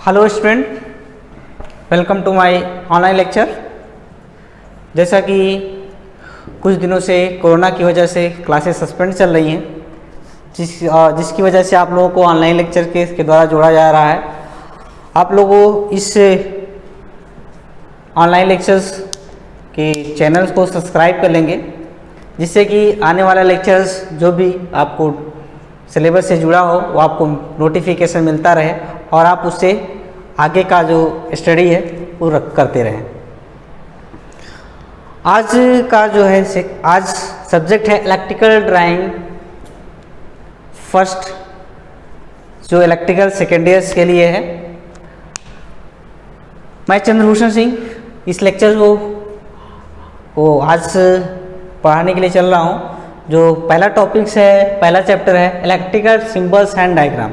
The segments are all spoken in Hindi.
Hello student, welcome to my online lecture. जैसा कि कुछ दिनों से कोरोना की वजह से क्लासेस सस्पेंड चल रही हैं, जिसकी वजह से आप लोगों को ऑनलाइन लेक्चर के द्वारा जोड़ा जा रहा है। आप लोगों इस ऑनलाइन लेक्चर्स के चैनल को सब्सक्राइब कर लेंगे, जिससे कि आने वाला लेक्चर्स जो भी आपको सिलेबस से जुड़ा हो वो आपको नोटिफिकेशन मिलता रहे और आप उससे आगे का जो स्टडी है वो करते रहें। आज का जो है आज सब्जेक्ट है इलेक्ट्रिकल ड्राइंग फर्स्ट, जो इलेक्ट्रिकल सेकेंड ईयर्स के लिए है। मैं चंद्रभूषण सिंह इस लेक्चर को आज पढ़ाने के लिए चल रहा हूँ। जो पहला टॉपिक्स है, पहला चैप्टर है electrical symbols and diagram.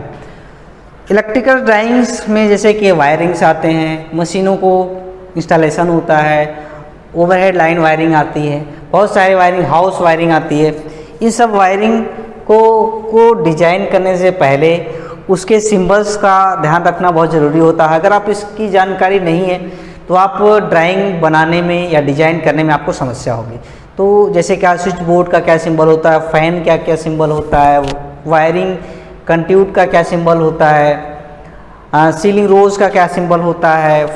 Electrical drawings में जैसे कि वायरिंग्स आते हैं, मशीनों को इंस्टॉलेशन होता है, ओवरहेड लाइन वायरिंग आती है, बहुत सारी वायरिंग, हाउस वायरिंग आती है। इन सब वायरिंग को डिजाइन करने से पहले उसके सिंबल्स का ध्यान रखना बहुत ज़रूरी होता है। अगर आप इसकी जानकारी नहीं है तो आप ड्राइंग बनाने में या डिजाइन करने में आपको समस्या होगी। तो जैसे क्या स्विच बोर्ड का क्या सिंबल होता है, फैन क्या क्या सिंबल होता है, वायरिंग कंट्यूट का क्या सिंबल होता है, सीलिंग रोज का क्या सिंबल होता है,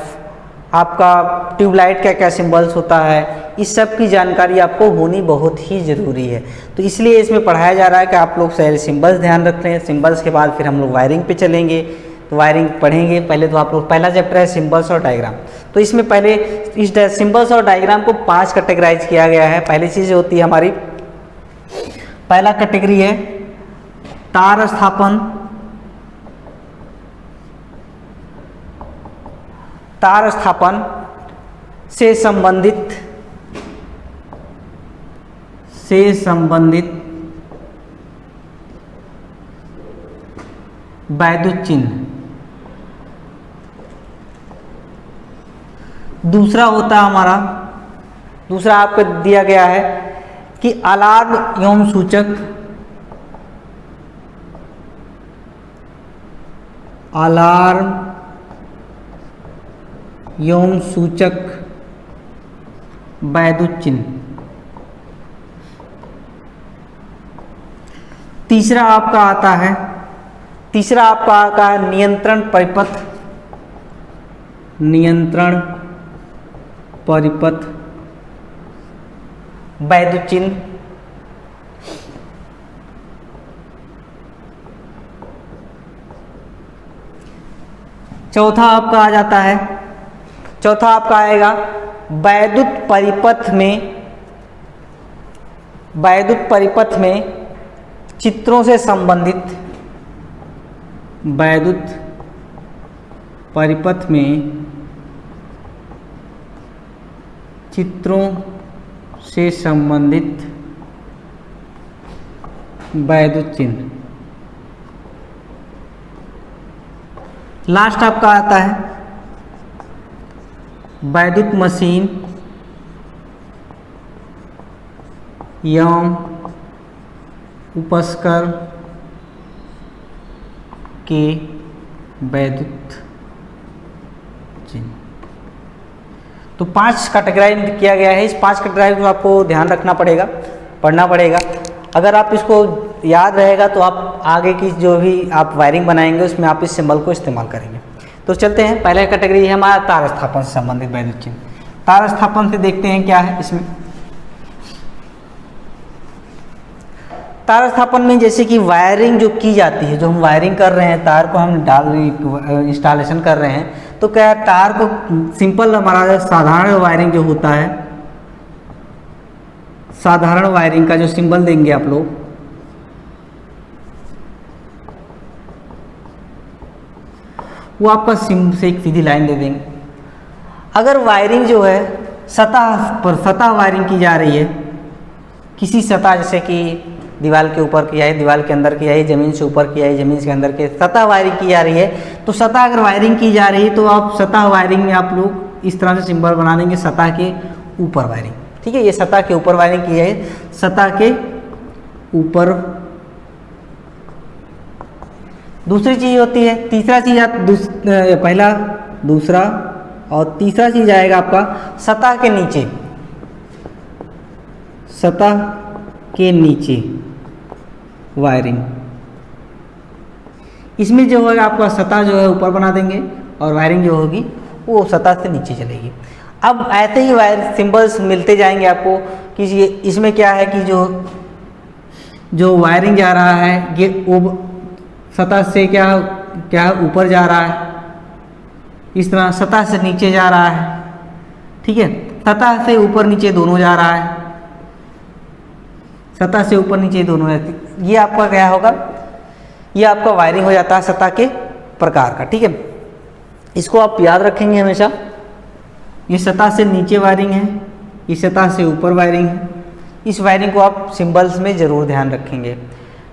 आपका ट्यूबलाइट का क्या सिंबल्स होता है, इस सब की जानकारी आपको होनी बहुत ही ज़रूरी है। तो इसलिए इसमें पढ़ाया जा रहा है कि आप लोग सारे सिंबल्स ध्यान रख लें। सिंबल्स के बाद फिर हम लोग वायरिंग पे चलेंगे, तो वायरिंग पढ़ेंगे। पहले तो आप लोग पहला चैप्टर है सिंबल्स और डायग्राम। तो इसमें पहले इस सिंबल्स और डायग्राम को 5 कैटेगराइज किया गया है। पहली चीज़ होती है हमारी, पहला कैटेगरी है तार स्थापन। तार स्थापन से संबंधित वैद्युत चिन्ह। दूसरा होता है हमारा, दूसरा आपको दिया गया है कि अलार्म एवं सूचक, अलार्म एवं सूचक वैद्युत चिन्ह। तीसरा आपका आता है नियंत्रण परिपथ। नियंत्रण परिपथ वैद्युत चिन्ह। चौथा आपका आ जाता है, चौथा आपका आएगा वैद्युत परिपथ में चित्रों से संबंधित, वैद्युत परिपथ में चित्रों से संबंधित वैद्युत चिन्ह। लास्ट आपका आता है वैद्युत मशीन एवं उपस्कर के वैद्युत चिन्ह। तो 5 कैटेगराइज किया गया है। इस 5 कैटेगराइज को आपको ध्यान रखना पड़ेगा, पढ़ना पड़ेगा। अगर आप इसको याद रहेगा तो आप आगे की जो भी आप वायरिंग बनाएंगे उसमें आप इस सिंबल को इस्तेमाल करेंगे। तो चलते हैं, पहला कैटेगरी है हमारा तार स्थापन से संबंधित वैद्युत चिन्ह। तार स्थापन से देखते हैं क्या है इसमें। तार स्थापन में जैसे कि वायरिंग जो की जाती है, जो हम वायरिंग कर रहे हैं, तार को हम इंस्टॉलेशन कर रहे हैं, तो क्या तार को सिंपल हमारा साधारण वायरिंग जो होता है, साधारण वायरिंग का जो सिंबल देंगे आप लोग, वो आपका से एक सीधी लाइन दे देंगे। अगर वायरिंग जो है सतह वायरिंग की जा रही है, किसी सतह जैसे कि दीवार के ऊपर किया है, दीवार के अंदर किया है, ज़मीन से ऊपर किया है, ज़मीन के अंदर के सतह वायरिंग की जा रही है, तो सतह अगर वायरिंग की जा रही है तो आप सतह वायरिंग में आप लोग इस तरह से सिंबल बना देंगे, सतह के ऊपर वायरिंग। ठीक है, ये सतह के ऊपर वायरिंग की है, सतह के ऊपर दूसरी चीज़ होती है, तीसरा चीज़ पहला, दूसरा और तीसरा चीज़ आएगा आपका सतह के नीचे, सतह के नीचे वायरिंग। इसमें जो होगा आपका सतह जो है ऊपर बना देंगे और वायरिंग जो होगी वो सतह से नीचे चलेगी। अब ऐसे ही वायर सिंबल्स मिलते जाएंगे आपको कि ये इसमें क्या है कि जो वायरिंग जा रहा है ये सतह से क्या ऊपर जा रहा है, इस तरह सतह से नीचे जा रहा है, ठीक है, सतह से ऊपर नीचे दोनों जा रहा है, सतह से ऊपर नीचे दोनों है। ये आपका क्या होगा, ये आपका वायरिंग हो जाता है सतह के प्रकार का, ठीक है। इसको आप याद रखेंगे हमेशा, ये सतह से नीचे वायरिंग है, ये सतह से ऊपर वायरिंग है। इस वायरिंग को आप सिंबल्स में ज़रूर ध्यान रखेंगे।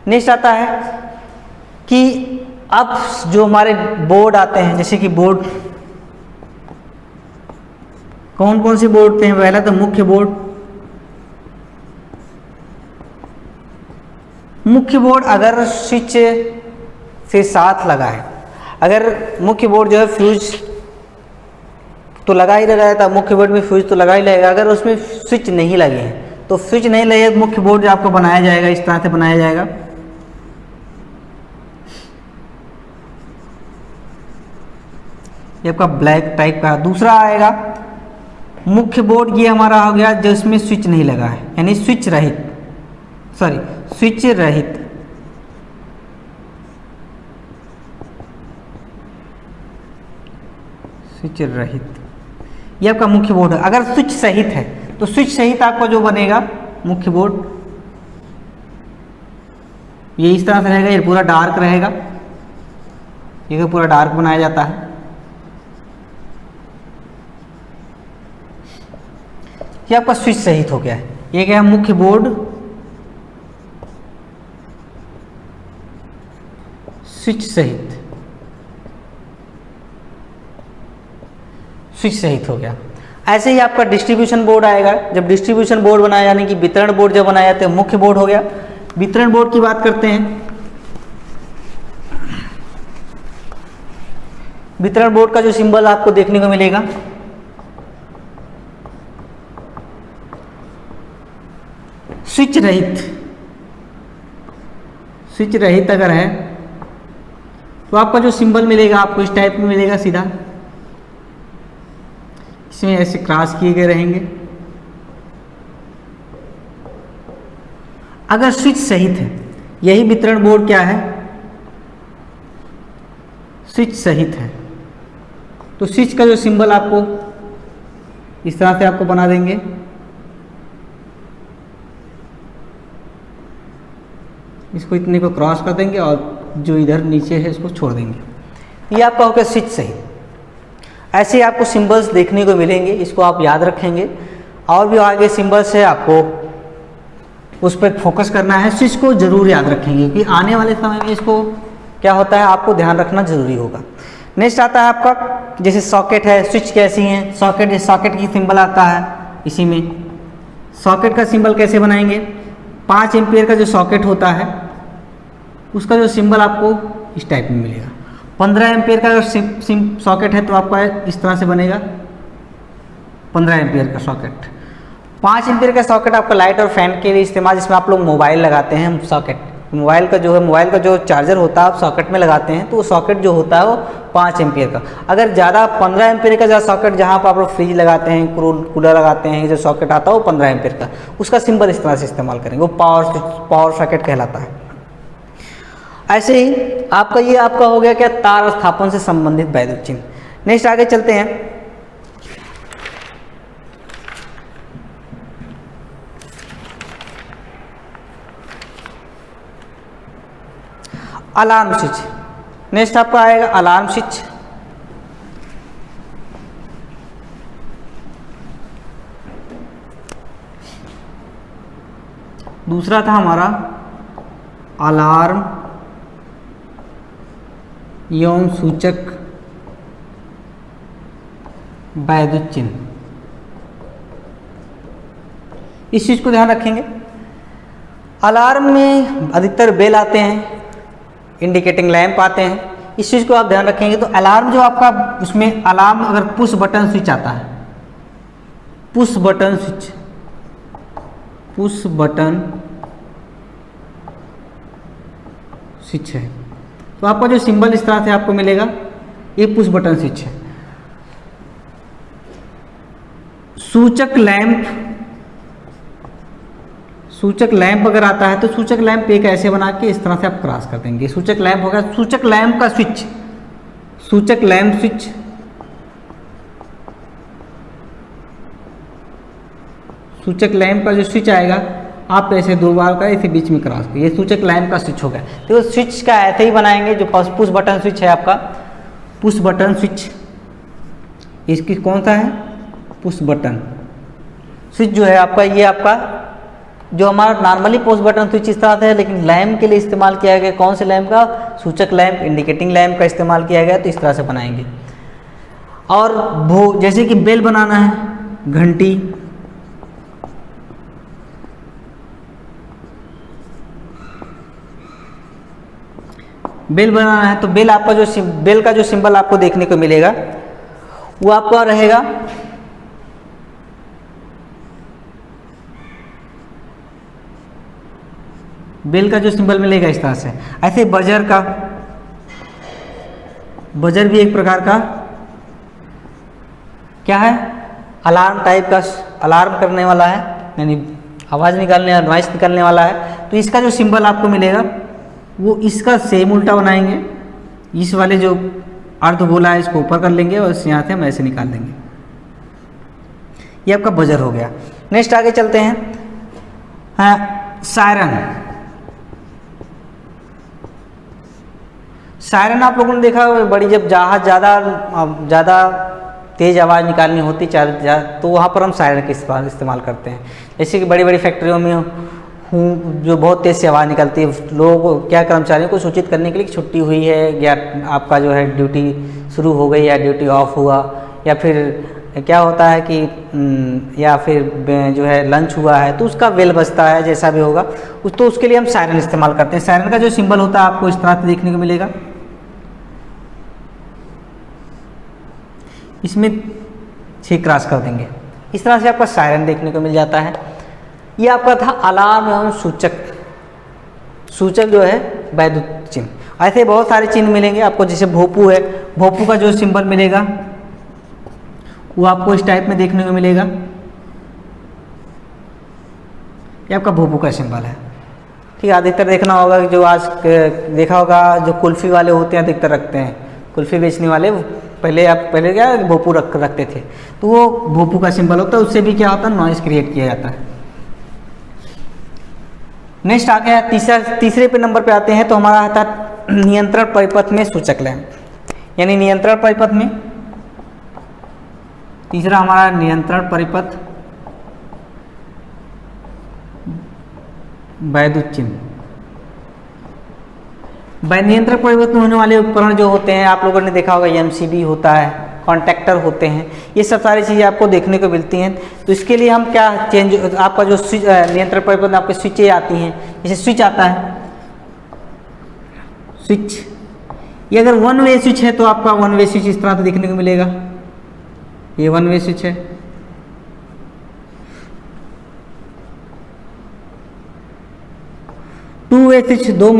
नेक्स्ट आता है कि अब जो हमारे बोर्ड आते हैं, जैसे कि बोर्ड कौन कौन से बोर्ड होते हैं, पहला तो मुख्य बोर्ड। मुख्य बोर्ड अगर स्विच से साथ लगा है, अगर मुख्य बोर्ड जो है फ्यूज तो लगा ही रहेगा, था मुख्य बोर्ड में फ्यूज तो लगा ही रहेगा। अगर उसमें स्विच नहीं लगे हैं तो स्विच नहीं लगे मुख्य बोर्ड जो आपको बनाया जाएगा इस तरह से बनाया जाएगा। ये आपका ब्लैक टाइप का। दूसरा आएगा मुख्य बोर्ड, ये हमारा हो गया जिसमें स्विच नहीं लगा है, यानी स्विच रहित, स्विच रहित। स्विच रहित ये आपका मुख्य बोर्ड है। अगर स्विच सहित है तो स्विच सहित आपका जो बनेगा मुख्य बोर्ड ये इस तरह से रहेगा, ये पूरा डार्क रहेगा, ये पूरा डार्क बनाया जाता है। ये आपका स्विच सहित हो गया है। ये क्या है, मुख्य बोर्ड स्विच सहित, स्विच सहित हो गया। ऐसे ही आपका डिस्ट्रीब्यूशन बोर्ड आएगा। जब डिस्ट्रीब्यूशन बोर्ड बनाया यानी कि वितरण बोर्ड जब बनाया तो मुख्य बोर्ड हो गया। वितरण बोर्ड की बात करते हैं। वितरण बोर्ड का जो सिंबल आपको देखने को मिलेगा स्विच रहित, स्विच रहित अगर है तो आपका जो सिंबल मिलेगा आपको इस टाइप में मिलेगा सीधा, इसमें ऐसे क्रॉस किए गए रहेंगे। अगर स्विच सहित है, यही वितरण बोर्ड क्या है, स्विच सहित है, तो स्विच का जो सिंबल आपको इस तरह से आपको बना देंगे। इसको इतने को क्रॉस कर देंगे और जो इधर नीचे है इसको छोड़ देंगे। ये आपका हो गया स्विच सहित। ऐसे आपको सिंबल्स देखने को मिलेंगे, इसको आप याद रखेंगे। और भी आगे सिंबल्स है, आपको उस पर फोकस करना है। स्विच को जरूर याद रखेंगे क्योंकि आने वाले समय में इसको क्या होता है आपको ध्यान रखना जरूरी होगा। नेक्स्ट आता है आपका जैसे सॉकेट है, स्विच कैसी है, सॉकेट, सॉकेट की सिंबल आता है इसी में। सॉकेट का सिंबल कैसे बनाएंगे, 5 एम्पियर का जो सॉकेट होता है उसका जो सिंबल आपको इस टाइप में मिलेगा। 15 एम्पियर का अगर सॉकेट है तो आपका इस तरह से बनेगा 15 एम्पियर का सॉकेट। 5 एम्पियर का सॉकेट आपका लाइट और फैन के लिए इस्तेमाल, जिसमें आप लोग मोबाइल लगाते हैं। सॉकेट मोबाइल का जो है, मोबाइल का जो चार्जर होता है आप सॉकेट में लगाते हैं तो वो सॉकेट जो होता है वो 5 एम्पियर का। अगर ज़्यादा 15 एम्पियर का जो सॉकेट, जहाँ पर आप लोग फ्रिज लगाते हैं, कूलर लगाते हैं, जो सॉकेट आता है वो 15 एम्पियर का, उसका सिंबल इस तरह से इस्तेमाल करेंगे, वो पावर सॉकेट कहलाता है। ऐसे ही आपका ये आपका हो गया क्या, तार स्थापन से संबंधित वैद्युत चिन्ह। नेक्स्ट आगे चलते हैं। Alarm switch. नेक्स्ट आपका आएगा अलार्म स्विच। दूसरा था हमारा अलार्म एवं सूचक वैद्युत चिन्ह। इस चीज को ध्यान रखेंगे। अलार्म में अधिकतर बेल आते हैं, इंडिकेटिंग लैंप आते हैं। इस चीज़ को आप ध्यान रखेंगे। तो अलार्म जो आपका, उसमें अलार्म अगर पुश बटन स्विच आता है, push button switch, push button switch है, तो आपका जो सिंबल इस तरह से आपको मिलेगा, ये पुश बटन स्विच है। सूचक लैंप, सूचक लैंप अगर आता है तो सूचक लैंप एक ऐसे बना के इस तरह से आप क्रॉस कर देंगे। सूचक लैंप होगा, सूचक लैंप का स्विच, सूचक लैंप स्विच, सूचक लैंप का जो स्विच आएगा, आप ऐसे दो बार का ऐसे बीच में क्रॉस, ये सूचक लैंप का स्विच हो गया। तो स्विच का ऐसे ही बनाएंगे। जो फर्स्ट पुश बटन स्विच है आपका, पुश बटन स्विच, इसकी कौन सा है, पुश बटन स्विच जो है आपका, ये आपका जो हमारा नॉर्मली पुश बटन स्विच इस तरह से है, लेकिन लैंप के लिए इस्तेमाल किया गया। कौन से लैंप का, सूचक लैंप, इंडिकेटिंग लैंप का इस्तेमाल किया गया। तो इस तरह से बनाएंगे। और जैसे कि बेल बनाना है, घंटी, बेल बनाना है, तो बेल आपका जो बेल का जो सिंबल आपको देखने को मिलेगा वो आपका रहेगा बेल का जो सिंबल मिलेगा इस तरह से। ऐसे बजर का, बजर भी एक प्रकार का क्या है, अलार्म टाइप का, अलार्म करने वाला है, यानी आवाज़ निकालने, नॉइस निकालने वाला है। तो इसका जो सिंबल आपको मिलेगा वो इसका सेम उल्टा बनाएंगे। इस वाले जो अर्ध गोला है इसको ऊपर कर लेंगे और यहाँ से हम ऐसे निकाल देंगे। ये आपका बजर हो गया। नेक्स्ट आगे चलते हैं। हाँ, सायरन। सायरन आप लोगों ने देखा बड़ी, जब जहाज ज़्यादा तेज़ आवाज़ निकालनी होती तो वहाँ पर हम सायरन का इस्तेमाल करते हैं। जैसे कि बड़ी बड़ी फैक्ट्रियों में जो बहुत तेज़ से आवाज़ निकलती है, लोगों को, क्या कर्मचारियों को सूचित करने के लिए छुट्टी हुई है, या आपका जो है ड्यूटी शुरू हो गई, या ड्यूटी ऑफ हुआ, या फिर क्या होता है कि या फिर जो है लंच हुआ है, तो उसका बेल बजता है, जैसा भी होगा तो उसके लिए हम सायरन इस्तेमाल करते हैं। सायरन का जो सिंबल होता है आपको इस तरह से देखने को मिलेगा। इसमें 6 क्रॉस कर देंगे। इस तरह से आपका सायरन देखने को मिल जाता है। ये आपका था अलार्म एवं सूचक। सूचक जो है वैद्युत चिन्ह। ऐसे बहुत सारे चिन्ह मिलेंगे आपको। जैसे भोपू है, भोपू का जो सिंबल मिलेगा वो आपको इस टाइप में देखने को मिलेगा। ये आपका भोपू का सिंबल है। ठीक है, अधिकतर देखना होगा कि जो आज देखा होगा, जो कुल्फ़ी वाले होते हैं अधिकतर रखते हैं, कुल्फ़ी बेचने वाले पहले क्या भोपू रखते थे, तो वो भोपू का सिंबल होता है। उससे भी क्या होता है, नॉइस क्रिएट किया जाता है। नेक्स्ट आ गया तीसरे पे नंबर पे आते हैं। तो हमारा आता है नियंत्रण परिपथ में सूचक लैंप, यानी नियंत्रण परिपथ में तीसरा हमारा नियंत्रण परिपथ वैद्युत चिन्ह। नियंत्रण परिपथ में होने वाले उपकरण जो होते हैं, आप लोगों ने देखा होगा एमसीबी होता है, कॉन्टैक्टर होते हैं, ये सब सारी चीज़ें आपको देखने को मिलती हैं। तो इसके लिए हम क्या चेंज, आपका जो स्विच नियंत्रण परिपथ में आपके स्विचें आती हैं, जैसे स्विच आता है, स्विच, ये अगर वन वे स्विच है तो आपका वन वे स्विच इस तरह से देखने को मिलेगा। ये वन वे स्विच है। टू वे स्विच, दो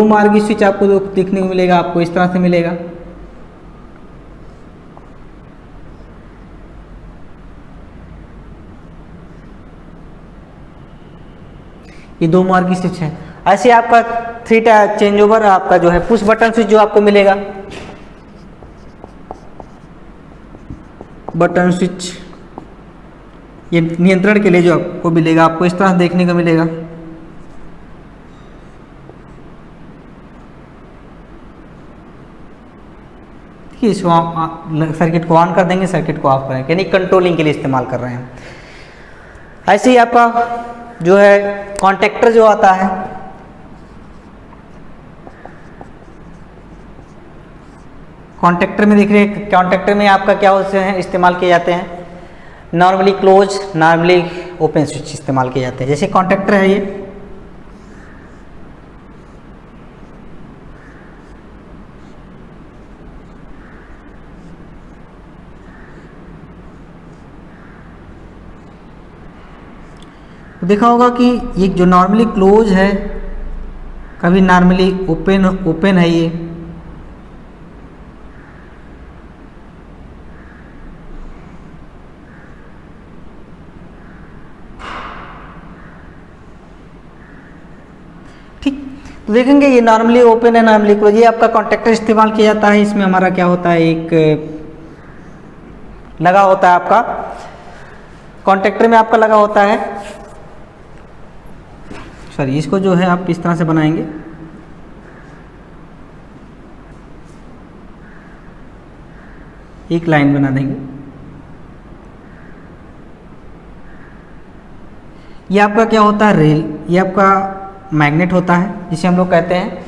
मार्गी स्विच आपको देखने को मिलेगा, आपको इस तरह से मिलेगा। ये 2 मार्गी स्विच है। ऐसे आपका 3 चेंज ओवर आपका जो है पुश बटन स्विच जो आपको मिलेगा, बटन स्विच, ये नियंत्रण के लिए जो आपको मिलेगा, आपको इस तरह से देखने को मिलेगा। इसको सर्किट को ऑन कर देंगे, सर्किट को ऑफ करेंगे, यानी कंट्रोलिंग के लिए इस्तेमाल कर रहे हैं। ऐसे ही आपका जो है कॉन्टैक्टर जो आता है, कॉन्टैक्टर में देख रहे हैं, कॉन्टैक्टर में आपका क्या होते हैं, इस्तेमाल किए जाते हैं, normally close, normally open switch इस्तेमाल किए जाते हैं। जैसे कॉन्टैक्टर है, ये तो देखा होगा कि ये जो नॉर्मली क्लोज है, कभी नॉर्मली ओपन ओपन है ये। ठीक, तो देखेंगे ये नॉर्मली ओपन है, नॉर्मली क्लोज। ये आपका कॉन्टेक्टर इस्तेमाल किया जाता है। इसमें हमारा क्या होता है, एक लगा होता है आपका कॉन्टेक्टर में आपका लगा होता है, सॉरी, इसको जो है आप इस तरह से बनाएंगे। एक लाइन बना देंगे। ये आपका क्या होता है, रेल। ये आपका मैग्नेट होता है जिसे हम लोग कहते हैं,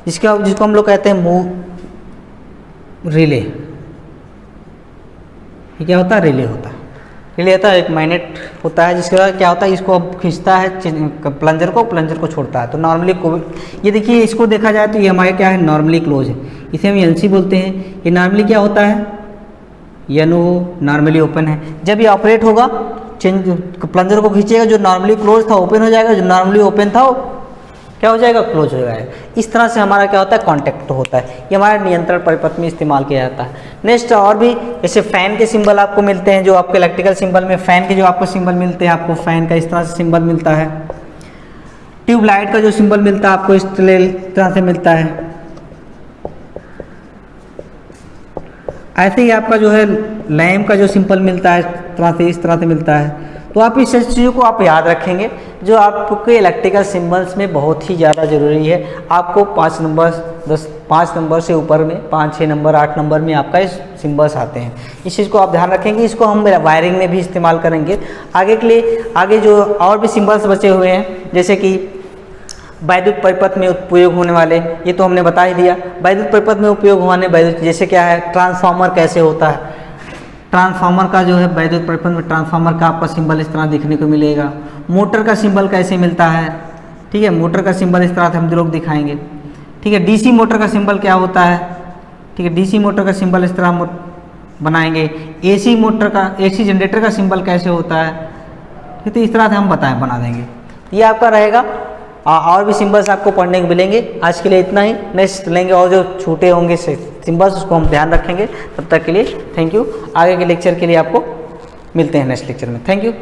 जिसको हम लोग कहते हैं मूव रिले। ये क्या होता है, रिले होता है। रिले होता है, एक मैग्नेट होता है जिसके बाद क्या होता है, इसको खींचता है प्लंजर को छोड़ता है। तो नॉर्मली ये देखिए, इसको देखा जाए तो ये हमारे क्या है, नॉर्मली क्लोज है। इसे हम एलसी बोलते हैं। ये नॉर्मली क्या होता है, यानो नॉर्मली ओपन है। जब ये ऑपरेट होगा, प्लंजर को खींचेगा, जो नॉर्मली क्लोज था ओपन हो जाएगा, जो नॉर्मली ओपन था वो क्या हो जाएगा, क्लोज हो जाएगा। इस तरह से हमारा क्या होता है, कॉन्टैक्ट होता है। ये हमारे नियंत्रण परिपथ में इस्तेमाल किया जाता है। नेक्स्ट और भी जैसे फैन के सिंबल आपको मिलते हैं, जो आपके इलेक्ट्रिकल सिंबल में फैन के जो आपको सिंबल मिलते हैं, आपको फैन का इस तरह से सिंबल मिलता है। ट्यूबलाइट का जो सिंबल मिलता है आपको इस तरह से मिलता है। ऐसे ही आपका जो है लैम्प का जो सिंबल मिलता है, इस तरह से मिलता है। तो आप इस चीज़ों को आप याद रखेंगे, जो आपके इलेक्ट्रिकल सिंबल्स में बहुत ही ज़्यादा ज़रूरी है। आपको 5 नंबर से ऊपर में 5, 6 नंबर, 8 नंबर में आपका इस सिंबल्स आते हैं। इस चीज़ को आप ध्यान रखेंगे। इसको हम वायरिंग में भी इस्तेमाल करेंगे आगे के लिए। आगे जो और भी सिंबल्स बचे हुए हैं, जैसे कि वैद्युत परिपथ में उपयोग होने वाले, ये तो हमने बता ही दिया। वैद्युत परिपथ में उपयोग होने वैद्युत, जैसे क्या है, ट्रांसफार्मर कैसे होता है। ट्रांसफार्मर का जो है वैद्युत परिपथ में ट्रांसफार्मर का आपका सिंबल इस तरह दिखने को मिलेगा। मोटर का सिंबल कैसे मिलता है, ठीक है, मोटर का सिंबल इस तरह से हम लोग दिखाएंगे। ठीक है, डीसी मोटर का सिंबल क्या होता है, ठीक है, डीसी मोटर का सिंबल इस तरह बनाएंगे। एसी जनरेटर का सिंबल कैसे होता है, तो इस तरह से हम बना देंगे। ये आपका रहेगा। और भी सिंबल्स आपको पढ़ने को मिलेंगे। आज के लिए इतना ही। नेक्स्ट लेंगे और जो छूटे होंगे सिंबल्स, उसको हम ध्यान रखेंगे। तब तक के लिए थैंक यू। आगे के लेक्चर के लिए आपको मिलते हैं नेक्स्ट लेक्चर में। Thank you.